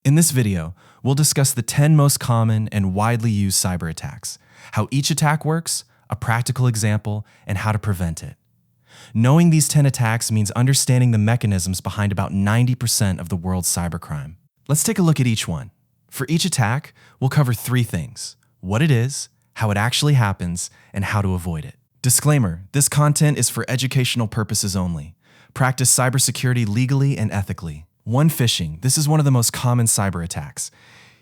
In this video, we'll discuss the 10 most common and widely used cyber attacks, how each attack works, a practical example, and how to prevent it. Knowing these 10 attacks means understanding the mechanisms behind about 90% of the world's cybercrime. Let's take a look at each one. For each attack, we'll cover 3 things: what it is, how it actually happens, and how to avoid it. Disclaimer: this content is for educational purposes only. Practice cybersecurity legally and ethically. 1. Phishing. This is one of the most common cyber attacks.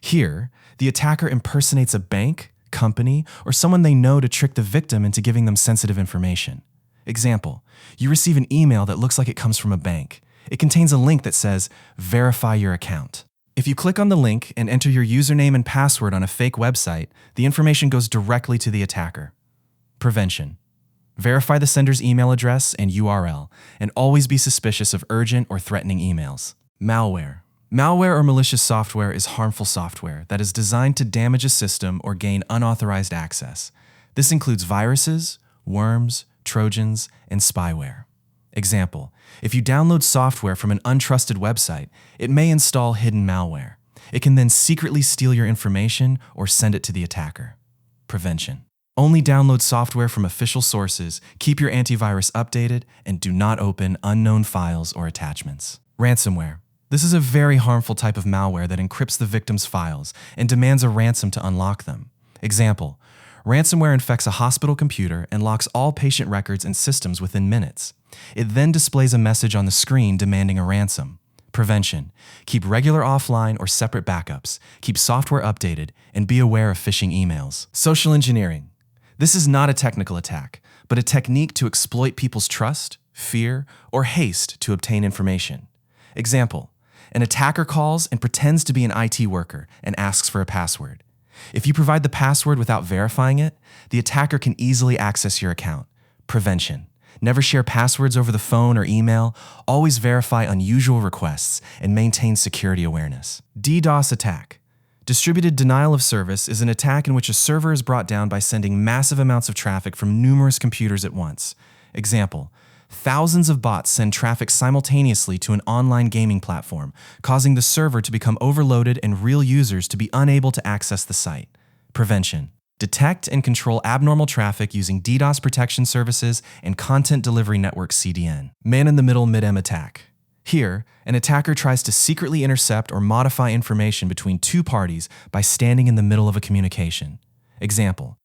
Here, the attacker impersonates a bank, company, or someone they know to trick the victim into giving them sensitive information. Example: you receive an email that looks like it comes from a bank. It contains a link that says, "Verify your account." If you click on the link and enter your username and password on a fake website, the information goes directly to the attacker. Prevention: verify the sender's email address and URL, and always be suspicious of urgent or threatening emails. Malware. Malware or malicious software is harmful software that is designed to damage a system or gain unauthorized access. This includes viruses, worms, Trojans, and spyware. Example: if you download software from an untrusted website, it may install hidden malware. It can then secretly steal your information or send it to the attacker. Prevention: only download software from official sources, keep your antivirus updated, and do not open unknown files or attachments. Ransomware. This is a very harmful type of malware that encrypts the victim's files and demands a ransom to unlock them. Example: ransomware infects a hospital computer and locks all patient records and systems within minutes. It then displays a message on the screen demanding a ransom. Prevention: keep regular offline or separate backups, keep software updated, and be aware of phishing emails. Social engineering. This is not a technical attack, but a technique to exploit people's trust, fear, or haste to obtain information. Example: an attacker calls and pretends to be an IT worker and asks for a password. If you provide the password without verifying it, the attacker can easily access your account. Prevention: never share passwords over the phone or email, always verify unusual requests, and maintain security awareness. DDoS Attack. Distributed denial of service is an attack in which a server is brought down by sending massive amounts of traffic from numerous computers at once. Example: thousands of bots send traffic simultaneously to an online gaming platform, causing the server to become overloaded and real users to be unable to access the site. Prevention: detect and control abnormal traffic using DDoS protection services and Content Delivery Network (CDN). Man-in-the-middle MitM attack. Here, an attacker tries to secretly intercept or modify information between 2 parties by standing in the middle of a communication. Example: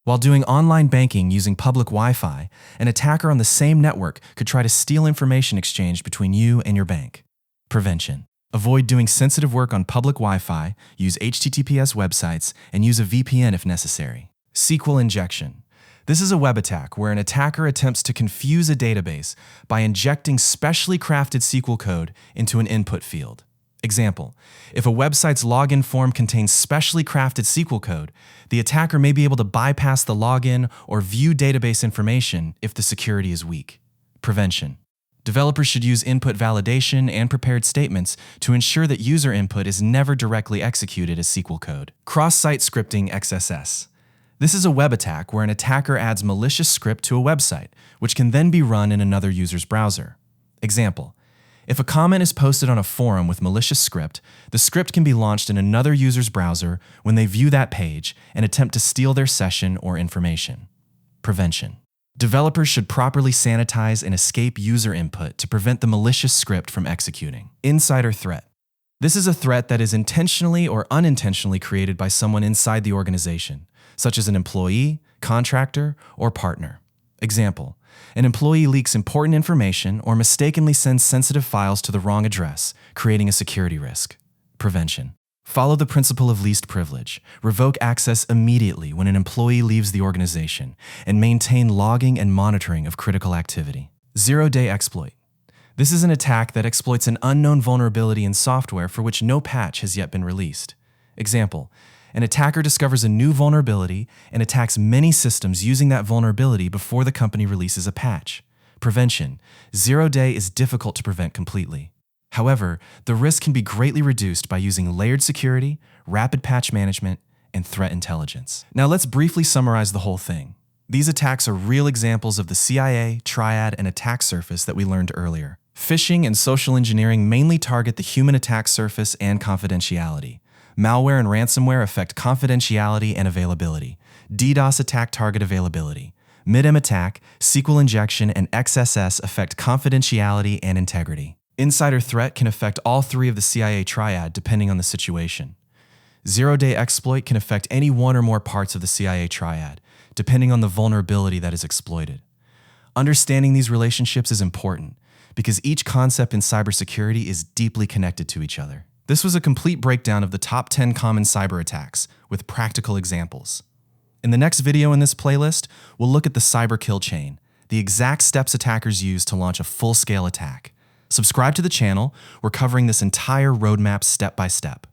while doing online banking using public Wi-Fi, an attacker on the same network could try to steal information exchanged between you and your bank. Prevention: avoid doing sensitive work on public Wi-Fi, use HTTPS websites, and use a VPN if necessary. SQL Injection. This is a web attack where an attacker attempts to confuse a database by injecting specially crafted SQL code into an input field. Example: if a website's login form contains specially crafted SQL code, the attacker may be able to bypass the login or view database information if the security is weak. Prevention: developers should use input validation and prepared statements to ensure that user input is never directly executed as SQL code. Cross-site scripting XSS. This is a web attack where an attacker adds malicious script to a website, which can then be run in another user's browser. Example: if a comment is posted on a forum with malicious script, the script can be launched in another user's browser when they view that page and attempt to steal their session or information. Prevention: developers should properly sanitize and escape user input to prevent the malicious script from executing. Insider threat. This is a threat that is intentionally or unintentionally created by someone inside the organization, such as an employee, contractor, or partner. Example: an employee leaks important information or mistakenly sends sensitive files to the wrong address, creating a security risk. Prevention: follow the principle of least privilege, revoke access immediately when an employee leaves the organization, and maintain logging and monitoring of critical activity. Zero-day exploit. This is an attack that exploits an unknown vulnerability in software for which no patch has yet been released. Example: an attacker discovers a new vulnerability and attacks many systems using that vulnerability before the company releases a patch. Prevention: 0-day is difficult to prevent completely. However, the risk can be greatly reduced by using layered security, rapid patch management, and threat intelligence. Now let's briefly summarize the whole thing. These attacks are real examples of the CIA, triad, and attack surface that we learned earlier. Phishing and social engineering mainly target the human attack surface and confidentiality. Malware and ransomware affect confidentiality and availability. DDoS attack target availability. MitM attack, SQL injection, and XSS affect confidentiality and integrity. Insider threat can affect all three of the CIA triad depending on the situation. Zero-day exploit can affect any one or more parts of the CIA triad, depending on the vulnerability that is exploited. Understanding these relationships is important because each concept in cybersecurity is deeply connected to each other. This was a complete breakdown of the top 10 common cyber attacks with practical examples. In the next video in this playlist, we'll look at the cyber kill chain, the exact steps attackers use to launch a full-scale attack. Subscribe to the channel. We're covering this entire roadmap step by step.